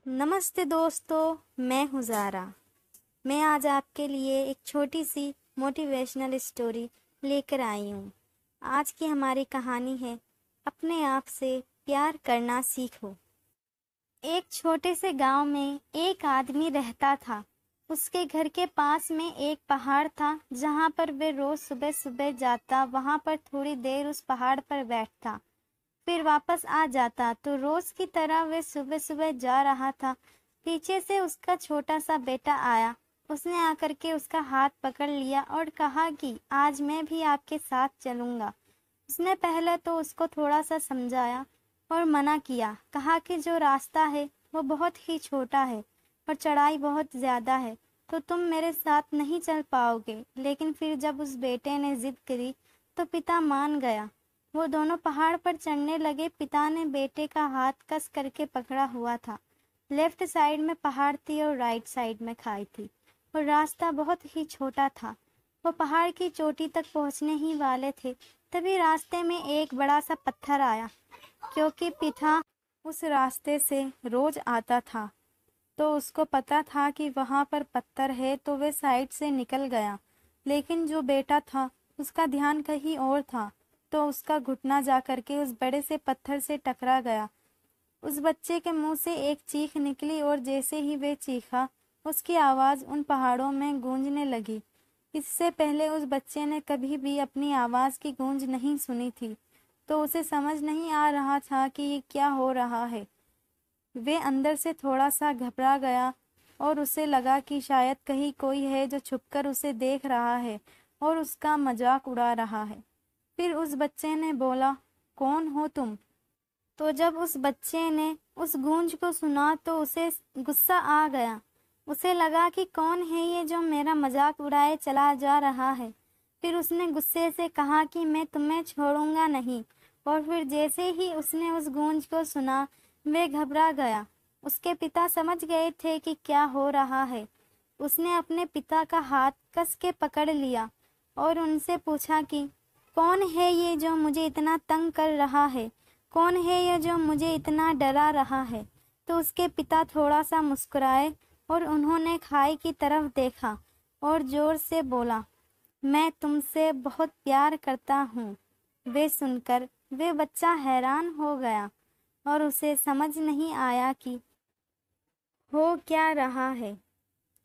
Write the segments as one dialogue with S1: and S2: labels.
S1: नमस्ते दोस्तों, मैं हूँ ज़ारा। मैं आज आपके लिए एक छोटी सी मोटिवेशनल स्टोरी लेकर आई हूँ। आज की हमारी कहानी है अपने आप से प्यार करना सीखो। एक छोटे से गांव में एक आदमी रहता था। उसके घर के पास में एक पहाड़ था जहाँ पर वे रोज सुबह सुबह जाता, वहाँ पर थोड़ी देर उस पहाड़ पर बैठता, फिर वापस आ जाता। तो रोज की तरह वे सुबह सुबह जा रहा था। पीछे से उसका छोटा सा बेटा आया। उसने आकर के उसका हाथ पकड़ लिया और कहा कि आज मैं भी आपके साथ चलूंगा। उसने पहले तो उसको थोड़ा सा समझाया और मना किया, कहा कि जो रास्ता है वो बहुत ही छोटा है और चढ़ाई बहुत ज्यादा है, तो तुम मेरे साथ नहीं चल पाओगे। लेकिन फिर जब उस बेटे ने जिद करी तो पिता मान गया। वो दोनों पहाड़ पर चढ़ने लगे। पिता ने बेटे का हाथ कस करके पकड़ा हुआ था। लेफ्ट साइड में पहाड़ थी और राइट साइड में खाई थी और रास्ता बहुत ही छोटा था। वो पहाड़ की चोटी तक पहुंचने ही वाले थे, तभी रास्ते में एक बड़ा सा पत्थर आया। क्योंकि पिता उस रास्ते से रोज आता था तो उसको पता था कि वहां पर पत्थर है, तो वे साइड से निकल गया। लेकिन जो बेटा था उसका ध्यान कहीं और था, तो उसका घुटना जा करके उस बड़े से पत्थर से टकरा गया। उस बच्चे के मुंह से एक चीख निकली और जैसे ही वे चीखा, उसकी आवाज उन पहाड़ों में गूंजने लगी। इससे पहले उस बच्चे ने कभी भी अपनी आवाज की गूंज नहीं सुनी थी, तो उसे समझ नहीं आ रहा था कि ये क्या हो रहा है। वे अंदर से थोड़ा सा घबरा गया और उसे लगा कि शायद कहीं कोई है जो छुपकर उसे देख रहा है और उसका मजाक उड़ा रहा है। फिर उस बच्चे ने बोला, कौन हो तुम? तो जब उस बच्चे ने उस गूंज को सुना तो उसे गुस्सा आ गया। उसे लगा कि कौन है ये जो मेरा मजाक उड़ाए चला जा रहा है। फिर उसने गुस्से से कहा कि मैं तुम्हें छोड़ूंगा नहीं। और फिर जैसे ही उसने उस गूंज को सुना, वे घबरा गया। उसके पिता समझ गए थे कि क्या हो रहा है। उसने अपने पिता का हाथ कस के पकड़ लिया और उनसे पूछा कि कौन है ये जो मुझे इतना तंग कर रहा है? कौन है ये जो मुझे इतना डरा रहा है? तो उसके पिता थोड़ा सा मुस्कुराए और उन्होंने खाई की तरफ देखा और जोर से बोला, मैं तुमसे बहुत प्यार करता हूँ। वे सुनकर वे बच्चा हैरान हो गया और उसे समझ नहीं आया कि हो क्या रहा है,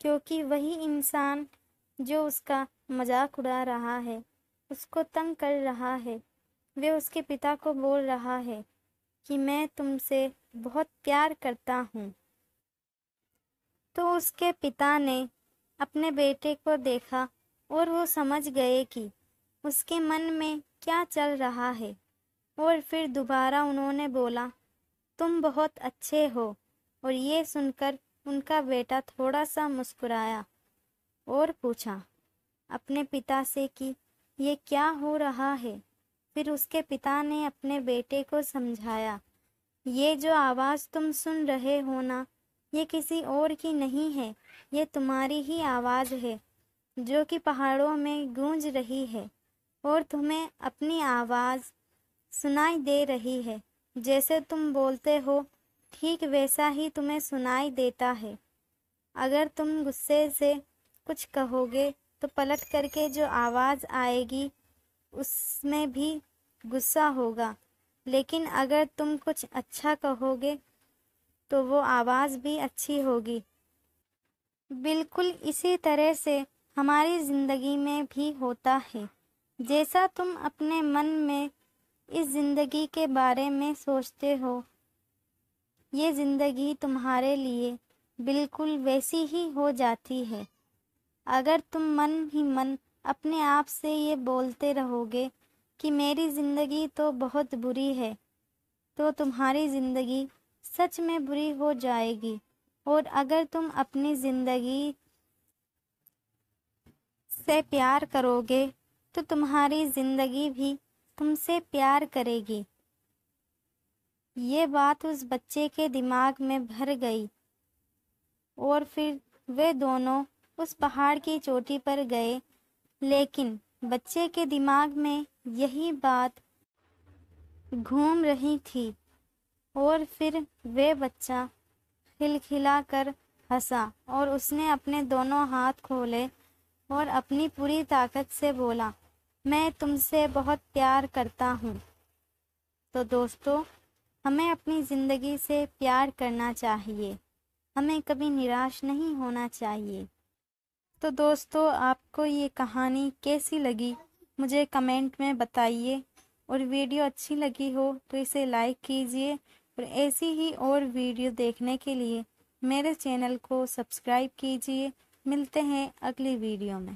S1: क्योंकि वही इंसान जो उसका मजाक उड़ा रहा है, उसको तंग कर रहा है, वे उसके पिता को बोल रहा है कि मैं तुमसे बहुत प्यार करता हूँ। तो उसके पिता ने अपने बेटे को देखा और वो समझ गए कि उसके मन में क्या चल रहा है। और फिर दोबारा उन्होंने बोला, तुम बहुत अच्छे हो। और ये सुनकर उनका बेटा थोड़ा सा मुस्कुराया और पूछा अपने पिता से कि ये क्या हो रहा है। फिर उसके पिता ने अपने बेटे को समझाया, ये जो आवाज़ तुम सुन रहे हो ना, ये किसी और की नहीं है, ये तुम्हारी ही आवाज़ है जो कि पहाड़ों में गूंज रही है और तुम्हें अपनी आवाज़ सुनाई दे रही है। जैसे तुम बोलते हो ठीक वैसा ही तुम्हें सुनाई देता है। अगर तुम गुस्से से कुछ कहोगे तो पलट करके जो आवाज़ आएगी उसमें भी गुस्सा होगा, लेकिन अगर तुम कुछ अच्छा कहोगे तो वो आवाज़ भी अच्छी होगी। बिल्कुल इसी तरह से हमारी ज़िंदगी में भी होता है। जैसा तुम अपने मन में इस ज़िंदगी के बारे में सोचते हो, ये ज़िंदगी तुम्हारे लिए बिल्कुल वैसी ही हो जाती है। अगर तुम मन ही मन अपने आप से ये बोलते रहोगे कि मेरी ज़िंदगी तो बहुत बुरी है, तो तुम्हारी ज़िंदगी सच में बुरी हो जाएगी। और अगर तुम अपनी ज़िंदगी से प्यार करोगे तो तुम्हारी ज़िंदगी भी तुमसे प्यार करेगी। ये बात उस बच्चे के दिमाग में भर गई और फिर वे दोनों उस पहाड़ की चोटी पर गए। लेकिन बच्चे के दिमाग में यही बात घूम रही थी और फिर वे बच्चा खिलखिलाकर हंसा और उसने अपने दोनों हाथ खोले और अपनी पूरी ताकत से बोला, मैं तुमसे बहुत प्यार करता हूँ। तो दोस्तों, हमें अपनी ज़िंदगी से प्यार करना चाहिए, हमें कभी निराश नहीं होना चाहिए। तो दोस्तों, आपको ये कहानी कैसी लगी मुझे कमेंट में बताइए, और वीडियो अच्छी लगी हो तो इसे लाइक कीजिए, और ऐसी ही और वीडियो देखने के लिए मेरे चैनल को सब्सक्राइब कीजिए। मिलते हैं अगली वीडियो में।